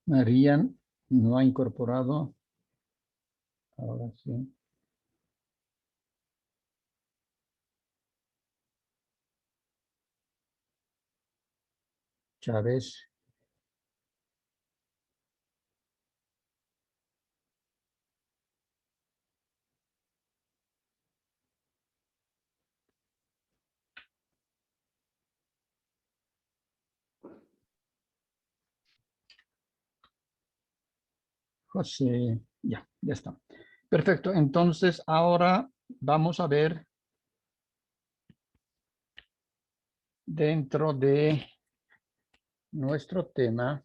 María no ha incorporado. Ahora sí. Chávez. José. Ya está. Perfecto. Entonces, ahora vamos a ver dentro de nuestro tema,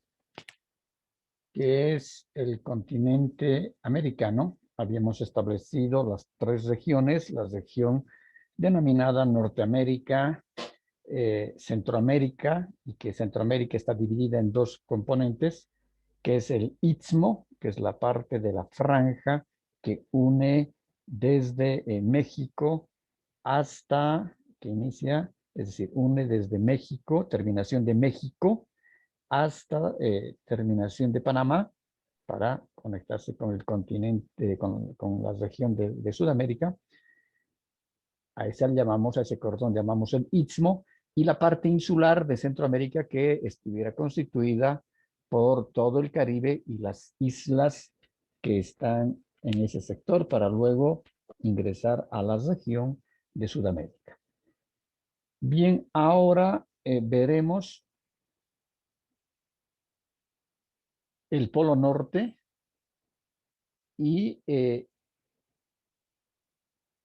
que es el continente americano. Habíamos establecido las tres regiones, la región denominada Norteamérica, Centroamérica, y que Centroamérica está dividida en dos componentes, que es el Istmo, que es la parte de la franja que une desde México hasta, que inicia, es decir, une desde México, terminación de México, hasta terminación de Panamá, para conectarse con el continente, con la región de Sudamérica. A ese llamamos, a ese cordón llamamos el Istmo, y la parte insular de Centroamérica que estuviera constituida por todo el Caribe y las islas que están en ese sector, para luego ingresar a la región de Sudamérica. Bien, ahora veremos el Polo Norte y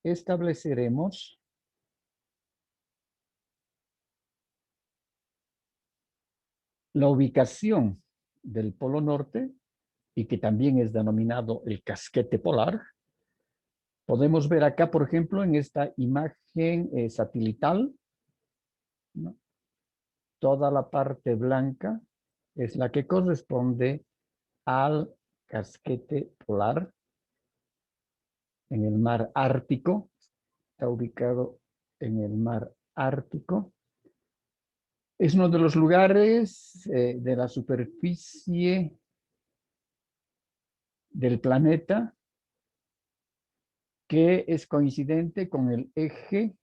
estableceremos la ubicación del Polo Norte, y que también es denominado el casquete polar. Podemos ver acá, por ejemplo, en esta imagen satelital, ¿no? Toda la parte blanca es la que corresponde al casquete polar en el mar Ártico. Está ubicado en el mar Ártico. Es uno de los lugares de la superficie del planeta que es coincidente con el eje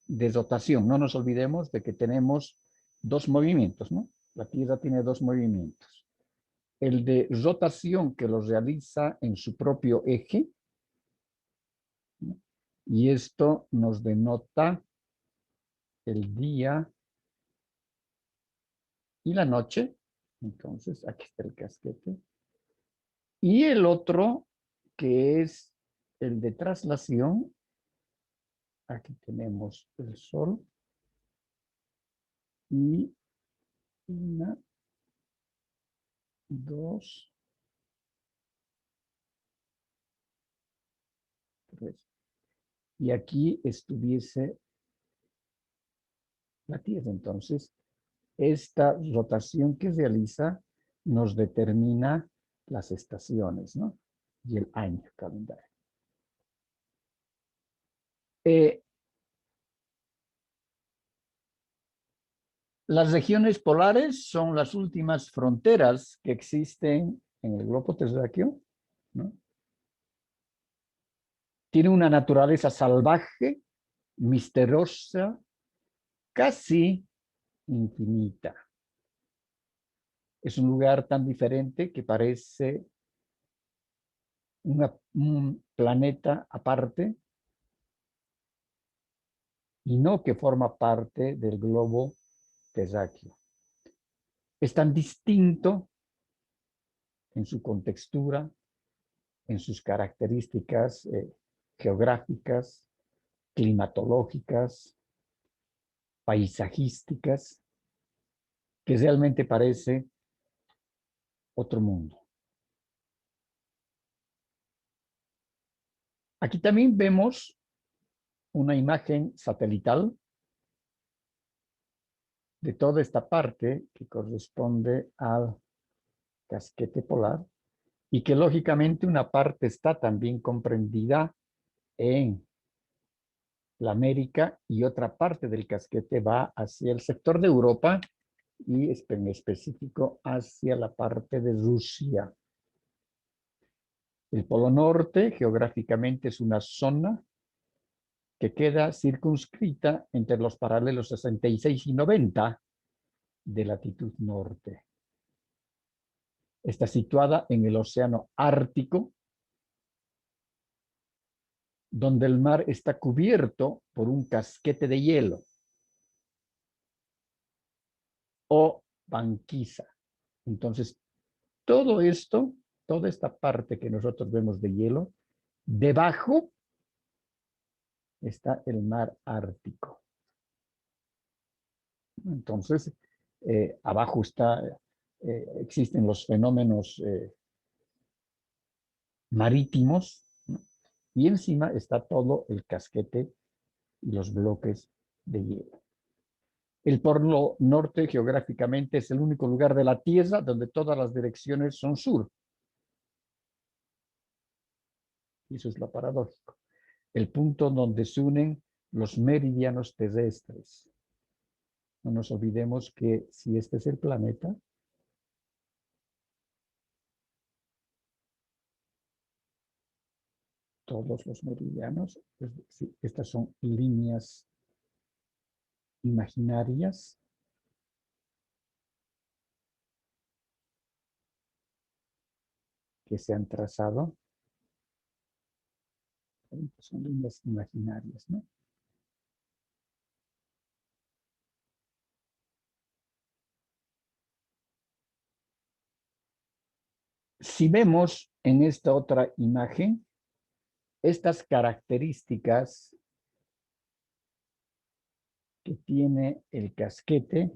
de rotación. No nos olvidemos de que tenemos dos movimientos, ¿no? La Tierra tiene dos movimientos. El de rotación, que lo realiza en su propio eje, ¿no? Y esto nos denota el día y la noche. Entonces, aquí está el casquete. Y el otro, que es el de traslación. Aquí tenemos el Sol y una, dos, tres. Y aquí estuviese la Tierra. Entonces, esta rotación que realiza nos determina las estaciones, ¿no? Y el año calendario. Las regiones polares son las últimas fronteras que existen en el globo terráqueo, ¿no? Tiene una naturaleza salvaje, misteriosa, casi infinita. Es un lugar tan diferente que parece un planeta aparte, y no que forma parte del globo terráqueo. Es tan distinto en su contextura, en sus características geográficas, climatológicas, paisajísticas, que realmente parece otro mundo. Aquí también vemos una imagen satelital de toda esta parte que corresponde al casquete polar, y que lógicamente una parte está también comprendida en la América, y otra parte del casquete va hacia el sector de Europa, y en específico hacia la parte de Rusia. El Polo Norte geográficamente es una zona que queda circunscrita entre los paralelos 66 y 90 de latitud norte. Está situada en el Océano Ártico, donde el mar está cubierto por un casquete de hielo o banquisa. Entonces, todo esto, toda esta parte que nosotros vemos de hielo, debajo está el mar Ártico. Entonces, abajo existen los fenómenos marítimos, ¿no? Y encima está todo el casquete y los bloques de hielo. El Polo Norte geográficamente es el único lugar de la Tierra donde todas las direcciones son sur. Y eso es lo paradójico. El punto donde se unen los meridianos terrestres. No nos olvidemos que si este es el planeta, todos los meridianos, es decir, estas son líneas imaginarias que se han trazado, son líneas imaginarias, ¿no? Si vemos en esta otra imagen, estas características que tiene el casquete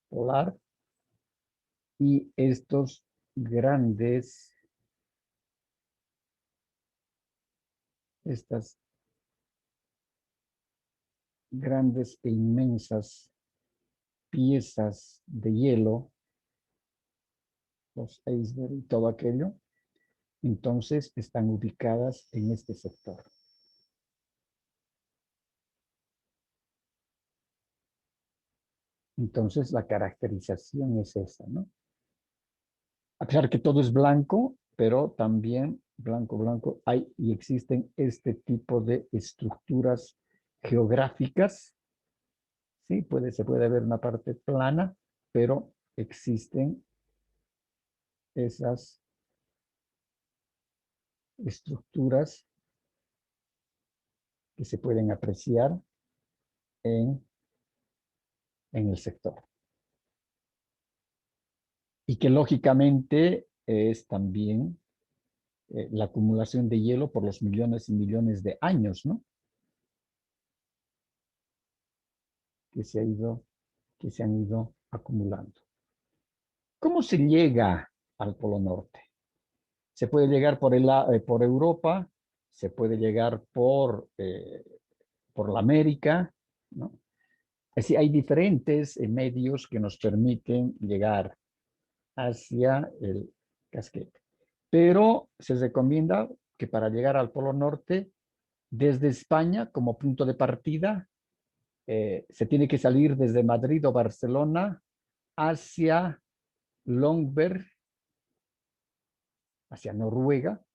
polar y estos estas grandes e inmensas piezas de hielo, los icebergs y todo aquello, entonces están ubicadas en este sector. Entonces la caracterización es esa, ¿no? A pesar que todo es blanco, pero también blanco, hay y existen este tipo de estructuras geográficas. Sí, se puede ver una parte plana, pero existen esas estructuras que se pueden apreciar en, en el sector. Y que lógicamente es también la acumulación de hielo por los millones y millones de años, ¿no? Que se han ido acumulando. ¿Cómo se llega al Polo Norte? Se puede llegar por Europa, se puede llegar por la América, ¿no? Es decir, hay diferentes medios que nos permiten llegar hacia el casquete. Pero se recomienda que para llegar al Polo Norte, desde España como punto de partida, se tiene que salir desde Madrid o Barcelona hacia Longberg, hacia Noruega,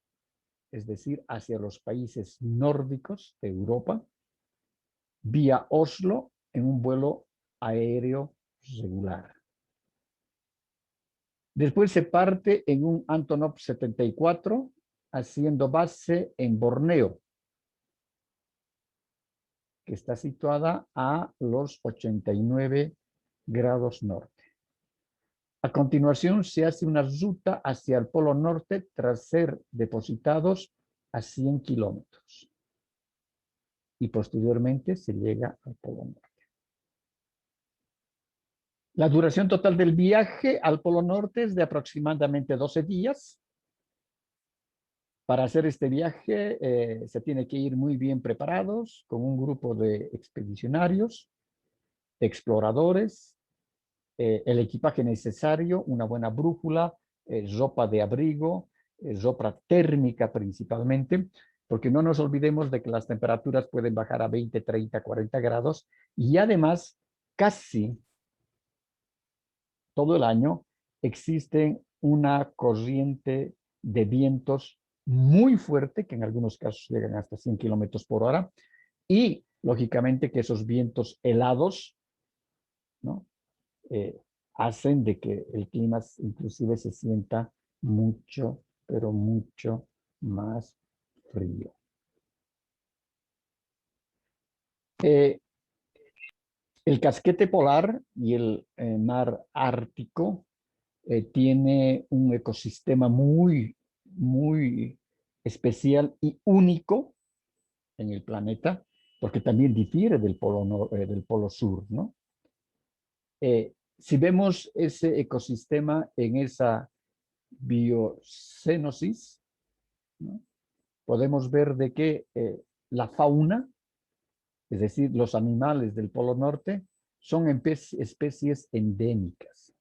es decir, hacia los países nórdicos de Europa, vía Oslo en un vuelo aéreo regular. Después se parte en un Antonov 74, haciendo base en Borneo, que está situada a los 89 grados norte. A continuación se hace una ruta hacia el Polo Norte tras ser depositados a 100 kilómetros. Y posteriormente se llega al Polo Norte. La duración total del viaje al Polo Norte es de aproximadamente 12 días. Para hacer este viaje se tiene que ir muy bien preparados con un grupo de expedicionarios, exploradores, el equipaje necesario, una buena brújula, ropa de abrigo, ropa térmica principalmente, porque no nos olvidemos de que las temperaturas pueden bajar a 20, 30, 40 grados y además casi todo el año existe una corriente de vientos muy fuerte, que en algunos casos llegan hasta 100 kilómetros por hora, y lógicamente que esos vientos helados, ¿no? Hacen de que el clima inclusive se sienta mucho, pero mucho más frío. El casquete polar y el mar ártico tiene un ecosistema muy, muy especial y único en el planeta, porque también difiere del polo sur, ¿no? Si vemos ese ecosistema en esa biocenosis, ¿no? Podemos ver de que la fauna, es decir, los animales del Polo Norte, son especies endémicas.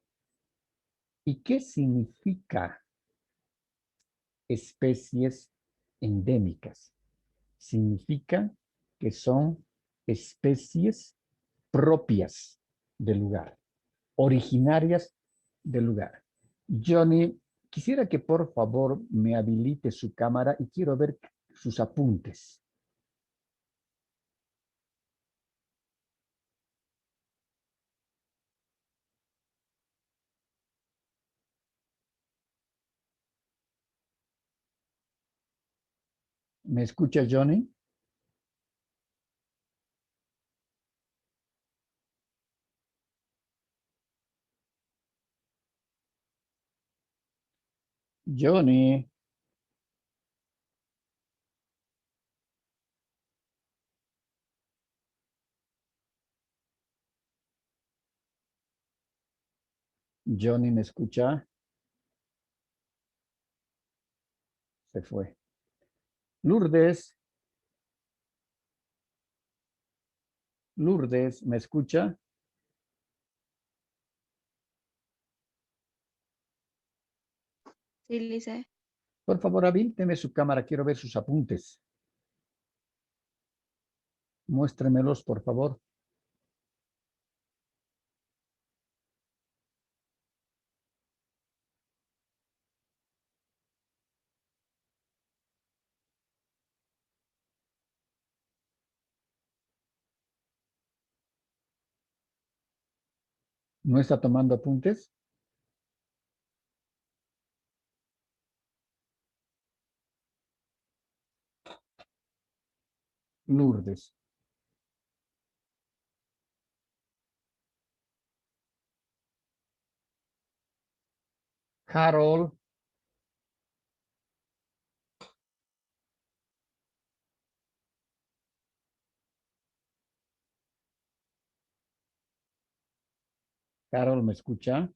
¿Y qué significa especies endémicas? Significa que son especies propias del lugar, originarias del lugar. Johnny, quisiera que por favor me habilite su cámara y quiero ver sus apuntes. ¿Me escucha, Johnny? Johnny, Johnny, ¿me escucha? Se fue. Lourdes, Lourdes, ¿me escucha? Sí, Lice. Por favor, habilíteme su cámara, quiero ver sus apuntes. Muéstremelos, por favor. ¿No está tomando apuntes? Lourdes. Carol. Carol, ¿me escucha?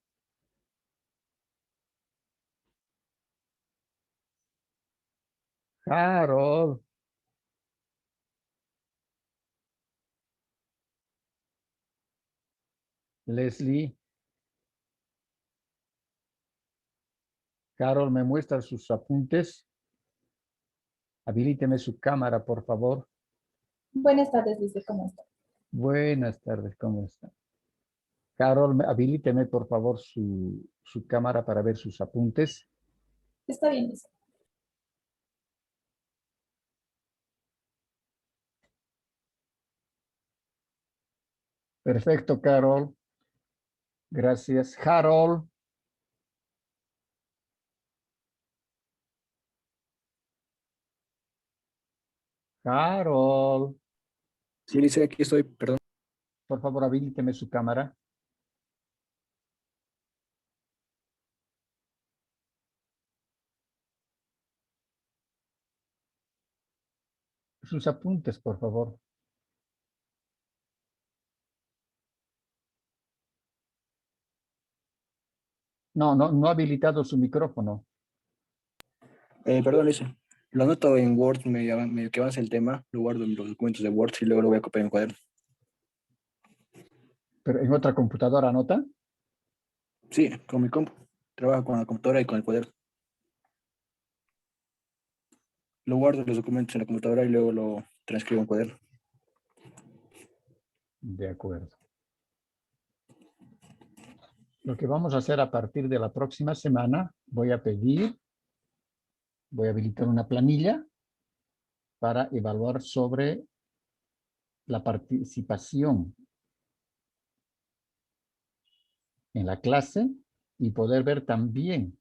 Carol. Leslie. Carol, ¿me muestra sus apuntes? Habilíteme su cámara, por favor. Buenas tardes, Luis, ¿cómo está? Buenas tardes, ¿cómo está? Carol, habilíteme, por favor, su cámara para ver sus apuntes. Está bien, Luis. Perfecto, Carol. Gracias. Harold. Harold. Sí, Lice, aquí estoy, perdón. Por favor, habilíteme su cámara. Sus apuntes, por favor. No ha habilitado su micrófono. Perdón, Lice. Lo anoto en Word, medio que avance el tema, lo guardo en los documentos de Word y luego lo voy a copiar en un cuaderno. Pero en otra computadora, ¿anota? Sí, con mi compu. Trabajo con la computadora y con el cuaderno. Lo guardo los documentos en la computadora y luego lo transcribo en cuaderno. De acuerdo. Lo que vamos a hacer a partir de la próxima semana, voy a habilitar una planilla para evaluar sobre la participación en la clase y poder ver también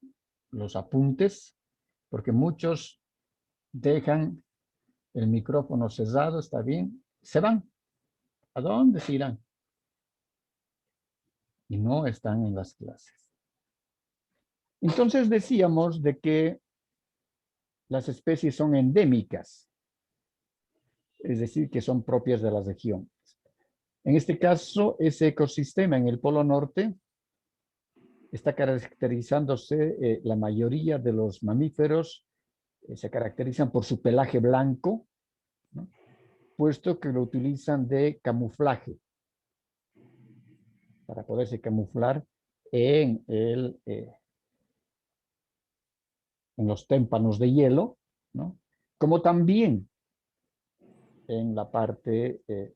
los apuntes, porque muchos dejan el micrófono cerrado, está bien, se van. ¿A dónde se irán? Y no están en las clases. Entonces decíamos de que las especies son endémicas, es decir, que son propias de la región. En este caso, ese ecosistema en el Polo Norte está caracterizándose, la mayoría de los mamíferos se caracterizan por su pelaje blanco, ¿no? Puesto que lo utilizan de camuflaje para poderse camuflar en, en los témpanos de hielo, ¿no? Como también en la parte de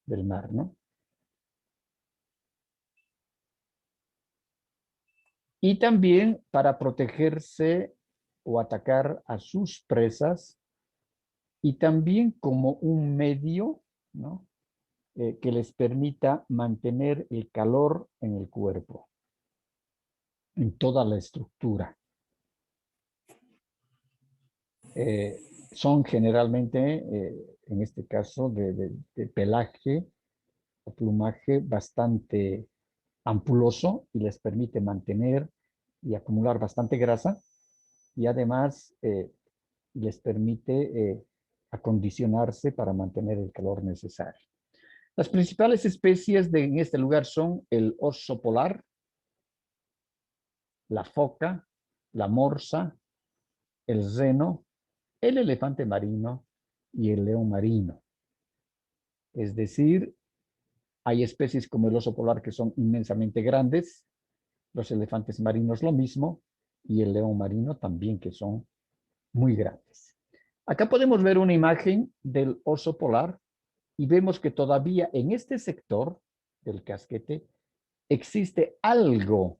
del mar, ¿no? Y también para protegerse o atacar a sus presas y también como un medio, ¿no? Que les permita mantener el calor en el cuerpo, en toda la estructura. Son generalmente, en este caso, de pelaje o plumaje bastante ampuloso y les permite mantener y acumular bastante grasa y además les permite acondicionarse para mantener el calor necesario. Las principales especies en este lugar son el oso polar, la foca, la morsa, el reno, el elefante marino y el león marino. Es decir, hay especies como el oso polar que son inmensamente grandes, los elefantes marinos lo mismo, y el león marino también que son muy grandes. Acá podemos ver una imagen del oso polar y vemos que todavía en este sector del casquete existe algo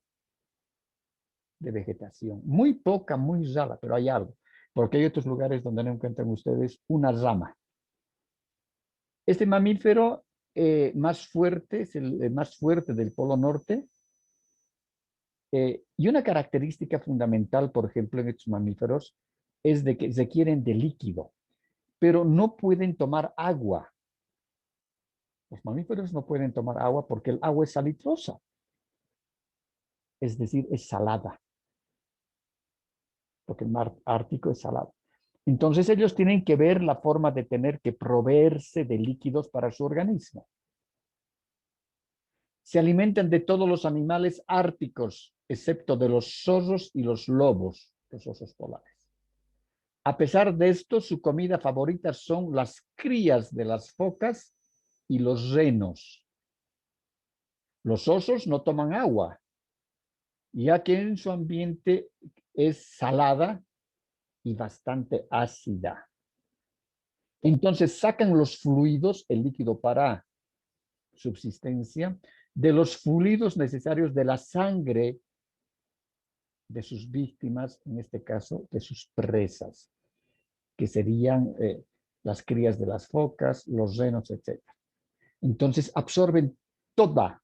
de vegetación, muy poca, muy rara, pero hay algo, porque hay otros lugares donde no encuentran ustedes una rama. Este mamífero más fuerte es el más fuerte del Polo Norte, y una característica fundamental, por ejemplo, en estos mamíferos es de que requieren de líquido, pero no pueden tomar agua. Los mamíferos no pueden tomar agua porque el agua es salitrosa, es decir, es salada, porque el mar Ártico es salado. Entonces ellos tienen que ver la forma de tener que proveerse de líquidos para su organismo. Se alimentan de todos los animales árticos, excepto de los zorros y los lobos, los osos polares. A pesar de esto, su comida favorita son las crías de las focas y los renos. Los osos no toman agua, ya que en su ambiente es salada y bastante ácida. Entonces sacan los fluidos, el líquido para subsistencia, de los fluidos necesarios de la sangre de sus víctimas, en este caso de sus presas, que serían las crías de las focas, los renos, etc. Entonces absorben toda,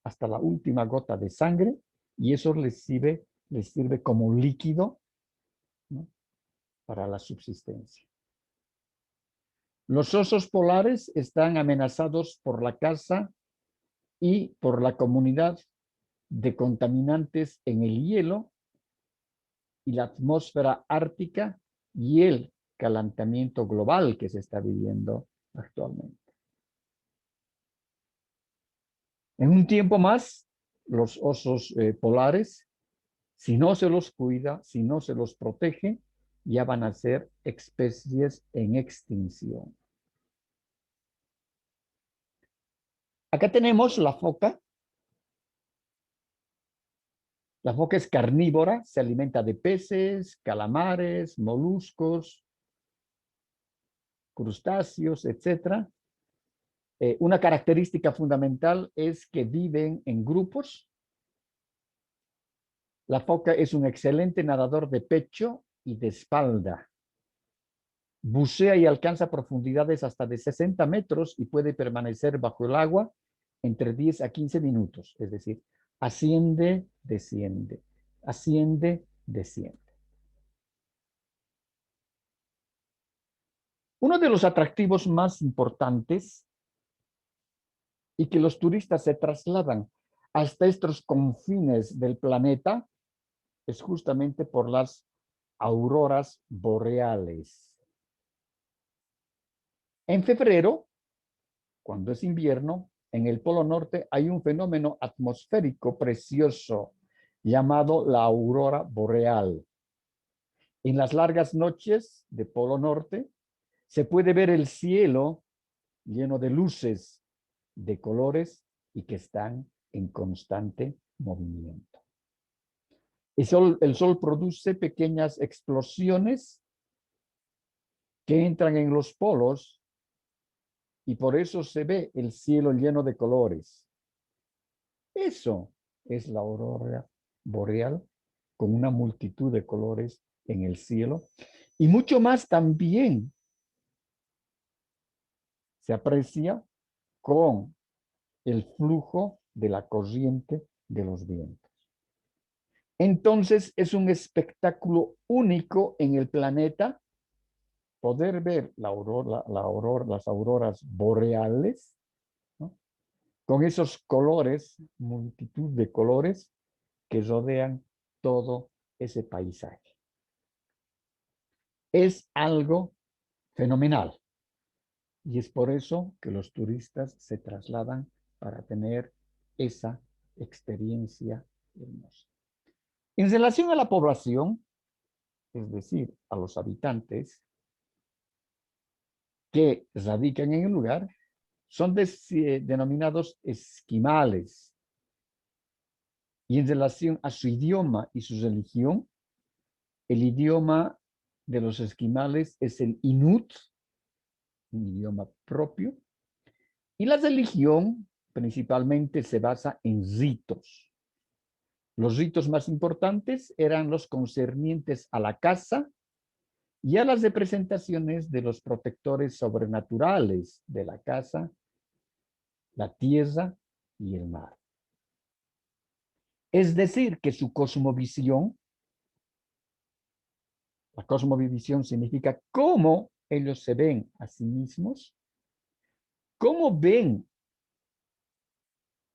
hasta la última gota de sangre, y eso les sirve como líquido, ¿no? Para la subsistencia. Los osos polares están amenazados por la caza y por la comunidad de contaminantes en el hielo y la atmósfera ártica y el calentamiento global que se está viviendo actualmente. En un tiempo más, los osos polares, si no se los cuida, si no se los protege, ya van a ser especies en extinción. Acá tenemos la foca. La foca es carnívora, se alimenta de peces, calamares, moluscos. crustáceos, etc. Una característica fundamental es que viven en grupos. La foca es un excelente nadador de pecho y de espalda. Bucea y alcanza profundidades hasta de 60 metros y puede permanecer bajo el agua entre 10 a 15 minutos. Es decir, asciende, desciende, asciende, desciende. Uno de los atractivos más importantes y que los turistas se trasladan hasta estos confines del planeta es justamente por las auroras boreales. En febrero, cuando es invierno, en el Polo Norte hay un fenómeno atmosférico precioso llamado la aurora boreal. En las largas noches de Polo Norte se puede ver el cielo lleno de luces de colores y que están en constante movimiento. El sol produce pequeñas explosiones que entran en los polos y por eso se ve el cielo lleno de colores. Eso es la aurora boreal, con una multitud de colores en el cielo. Y mucho más también se aprecia con el flujo de la corriente de los vientos. Entonces es un espectáculo único en el planeta poder ver las auroras boreales, ¿no? Con esos colores, multitud de colores que rodean todo ese paisaje. Es algo fenomenal y es por eso que los turistas se trasladan para tener esa experiencia hermosa. En relación a la población, es decir, a los habitantes que radican en el lugar, son denominados esquimales. Y en relación a su idioma y su religión, el idioma de los esquimales es el Inuit, un idioma propio, y la religión principalmente se basa en ritos. Los ritos más importantes eran los concernientes a la caza y a las representaciones de los protectores sobrenaturales de la casa, la tierra y el mar. Es decir, que su cosmovisión, la cosmovisión significa cómo ellos se ven a sí mismos, cómo ven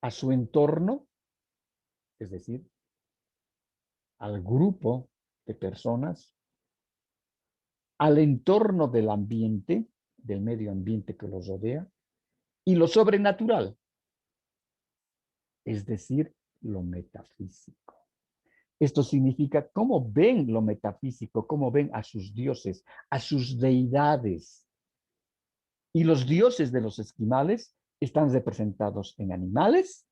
a su entorno, es decir, al grupo de personas, al entorno del ambiente, del medio ambiente que los rodea, y lo sobrenatural, es decir, lo metafísico. Esto significa cómo ven lo metafísico, cómo ven a sus dioses, a sus deidades. Y los dioses de los esquimales están representados en animales,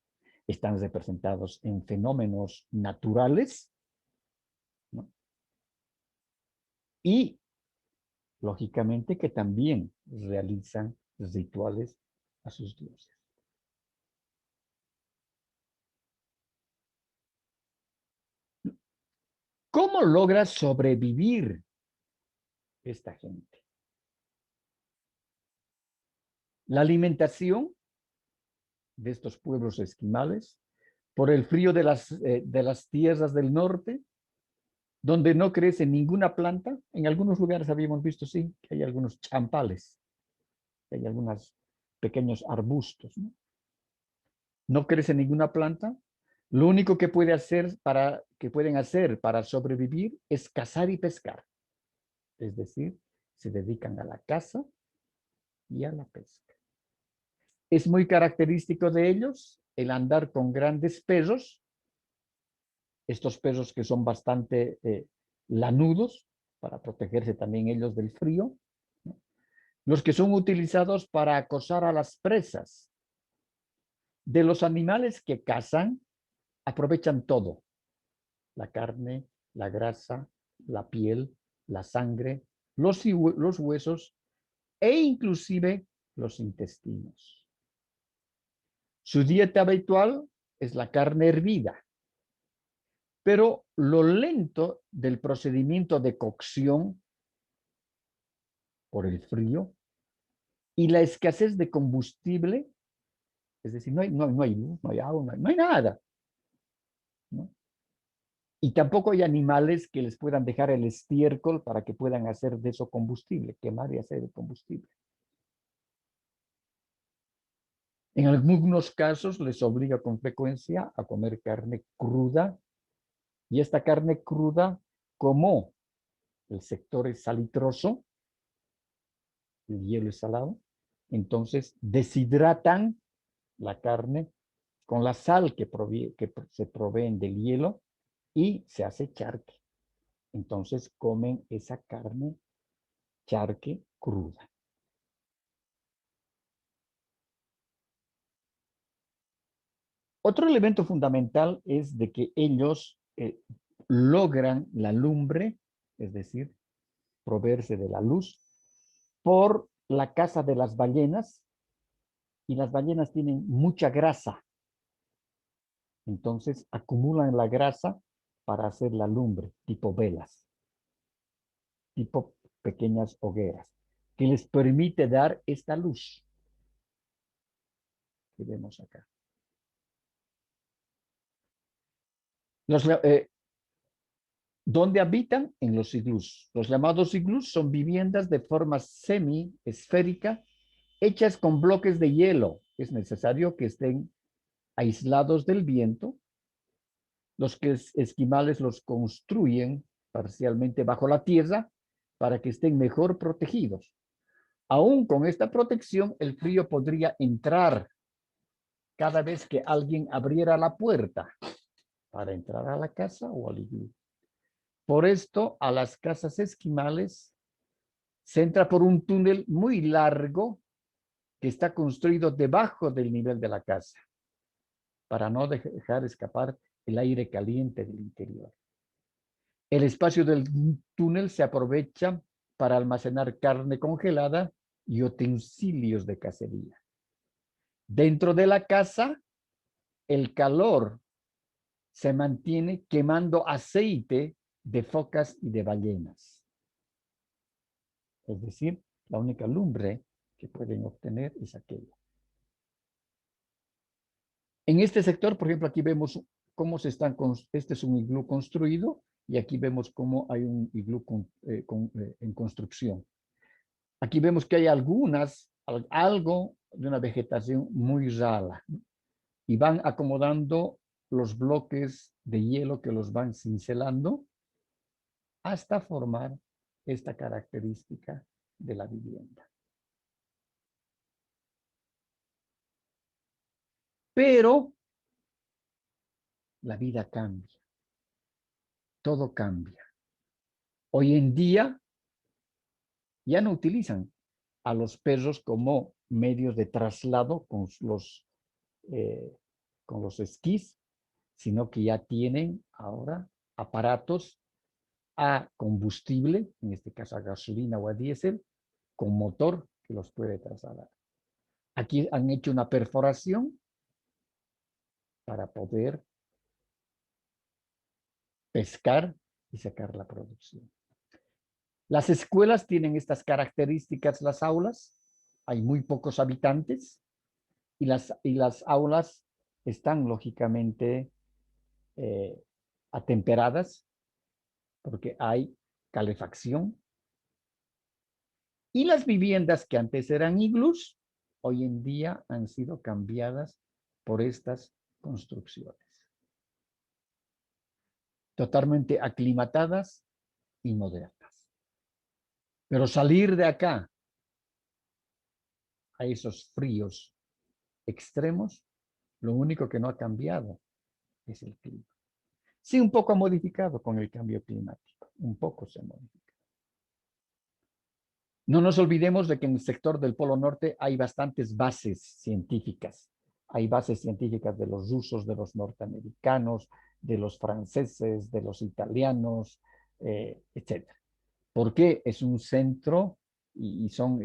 están representados en fenómenos naturales, ¿no? Y, lógicamente, que también realizan rituales a sus dioses. ¿Cómo logra sobrevivir esta gente? La alimentación de estos pueblos esquimales, por el frío de las tierras del norte, donde no crece ninguna planta. En algunos lugares habíamos visto, sí, que hay algunos champales, que hay algunos pequeños arbustos, ¿no? No crece ninguna planta. Lo único que pueden hacer para sobrevivir es cazar y pescar. Es decir, se dedican a la caza y a la pesca. Es muy característico de ellos el andar con grandes perros, estos perros que son bastante lanudos para protegerse también ellos del frío, ¿no? Los que son utilizados para acosar a las presas. De los animales que cazan, aprovechan todo: la carne, la grasa, la piel, la sangre, los huesos e inclusive los intestinos. Su dieta habitual es la carne hervida, pero lo lento del procedimiento de cocción por el frío y la escasez de combustible, es decir, no hay luz, no hay agua, no hay nada, ¿no? Y tampoco hay animales que les puedan dejar el estiércol para que puedan hacer de eso combustible, quemar y hacer el combustible. En algunos casos les obliga con frecuencia a comer carne cruda, y esta carne cruda, como el sector es salitroso, el hielo es salado, entonces deshidratan la carne con la sal que se proveen del hielo y se hace charque. Entonces comen esa carne charque cruda. Otro elemento fundamental es de que ellos logran la lumbre, es decir, proveerse de la luz, por la caza de las ballenas, y las ballenas tienen mucha grasa. Entonces acumulan la grasa para hacer la lumbre, tipo velas, tipo pequeñas hogueras, que les permite dar esta luz que vemos acá. ¿Dónde habitan? En los iglús. Los llamados iglús son viviendas de forma semi-esférica hechas con bloques de hielo. Es necesario que estén aislados del viento. Los esquimales los construyen parcialmente bajo la tierra para que estén mejor protegidos. Aún con esta protección, el frío podría entrar cada vez que alguien abriera la puerta para entrar a la casa o al iglú. Por esto, a las casas esquimales se entra por un túnel muy largo que está construido debajo del nivel de la casa para no dejar escapar el aire caliente del interior. El espacio del túnel se aprovecha para almacenar carne congelada y utensilios de cacería. Dentro de la casa, el calor se mantiene quemando aceite de focas y de ballenas. Es decir, la única lumbre que pueden obtener es aquella. En este sector, por ejemplo, aquí vemos cómo se están, este es un iglú construido y aquí vemos cómo hay un iglú en construcción. Aquí vemos que hay algo de una vegetación muy rala, ¿no? Y van acomodando los bloques de hielo que los van cincelando hasta formar esta característica de la vivienda. Pero la vida cambia, todo cambia. Hoy en día ya no utilizan a los perros como medios de traslado con los esquís, sino que ya tienen ahora aparatos a combustible, en este caso a gasolina o a diésel, con motor que los puede trasladar. Aquí han hecho una perforación para poder pescar y sacar la producción. Las escuelas tienen estas características, las aulas, hay muy pocos habitantes y las aulas están lógicamente atemperadas porque hay calefacción. Y las viviendas que antes eran iglús, hoy en día han sido cambiadas por estas construcciones. Totalmente aclimatadas y modernas. Pero salir de acá a esos fríos extremos, lo único que no ha cambiado es el clima. Sí, un poco ha modificado con el cambio climático, un poco se ha modificado. No nos olvidemos de que en el sector del Polo Norte hay bastantes bases científicas. Hay bases científicas de los rusos, de los norteamericanos, de los franceses, de los italianos, etc. Porque es un centro y son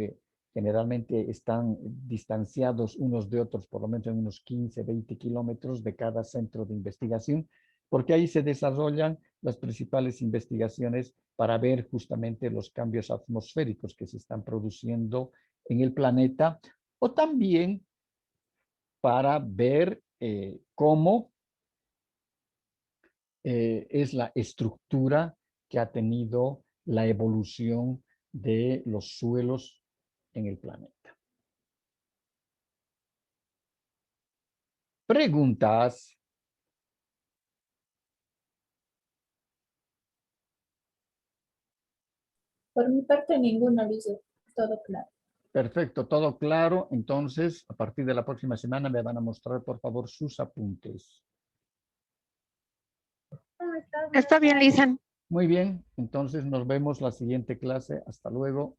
generalmente están distanciados unos de otros, por lo menos en unos 15, 20 kilómetros de cada centro de investigación, porque ahí se desarrollan las principales investigaciones para ver justamente los cambios atmosféricos que se están produciendo en el planeta, o también para ver cómo es la estructura que ha tenido la evolución de los suelos en el planeta. Preguntas. Por mi parte, ninguna, Luis. Todo claro. Perfecto, todo claro. Entonces, a partir de la próxima semana me van a mostrar, por favor, sus apuntes. Está bien, Lisa. Muy bien, entonces nos vemos la siguiente clase. Hasta luego.